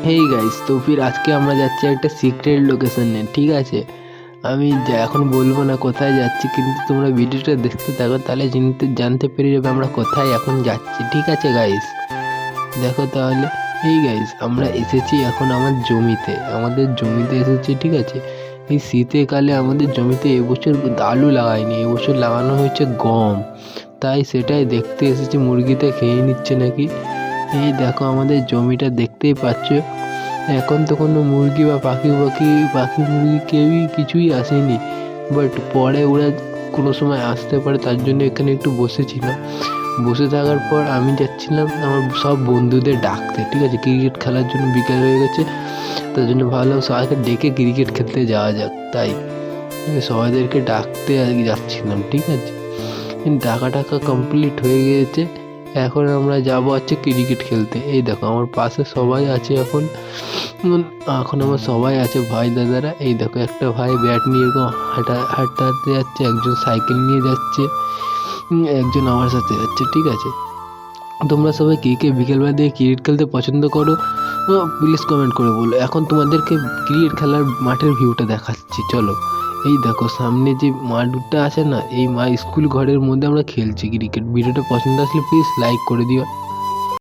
Hey guys, তো ফির আজকে আমরা যাচ্ছি একটা সিক্রেট লোকেশনে। ঠিক আছে, আমি এখন বলবো না কোথায় যাচ্ছি, কিন্তু তোমরা ভিডিওটা দেখতে থাকো, তাহলে জানতে পেরে যাবে আমরা কোথায় এখন যাচ্ছি। ঠিক আছে গাইস, দেখো তাহলে। এই গাইস, আমরা এসেছি এখন আমাদের জমিতে এসেছি। ঠিক আছে, এই শীতকালে আমাদের জমিতে এবছর আলু লাগায়নি, এবছর লাগানো হয়েছে গম। তাই সেটাই দেখতে এসেছি, মুরগিতে খেয়ে নিচ্ছে নাকি। এই দেখো আমাদের জমিটা দেখতেই পাচ্ছ। এখন তো কোনো মুরগি বা পাখি মুরগি কেউই কিছুই আসেনি, বাট পরে ওরা কোনো সময় আসতে পারে, তার জন্য এখানে একটু বসেছিলাম। বসে থাকার পর আমি যাচ্ছিলাম আমার সব বন্ধুদের ডাকতে। ঠিক আছে, ক্রিকেট খেলার জন্য বিকেল হয়ে গেছে, তার জন্য ভাবলাম সবাইকে ডেকে ক্রিকেট খেলতে যাওয়া যাক। তাই সবাইদেরকে ডাকতে আর কি যাচ্ছিলাম। ঠিক আছে, ডাকা কমপ্লিট হয়ে গিয়েছে। এখন আমরা যাব হচ্ছে ক্রিকেট খেলতে। এই দেখো আমার পাশে সবাই আছে এখন। এখন আমার সবাই আছে ভাই দাদারা। এই দেখো একটা ভাই ব্যাট নিয়ে এরকম হাঁটতে যাচ্ছে, একজন সাইকেল নিয়ে যাচ্ছে, একজন আমার সাথে যাচ্ছে। ঠিক আছে, তোমরা সবাই কে কে বিকেলবেলা দিয়ে ক্রিকেট খেলতে পছন্দ করো প্লিজ কমেন্ট করে বলো। এখন তোমাদেরকে ক্রিকেট খেলার মাঠের ভিউটা দেখাচ্ছি, চলো। এই দেখো সামনে যে মাঠটা আছে না, এই স্কুল ঘরের মধ্যে আমরা খেলছি ক্রিকেট। ভিডিওটা পছন্দ আসলে প্লিজ লাইক করে দিও।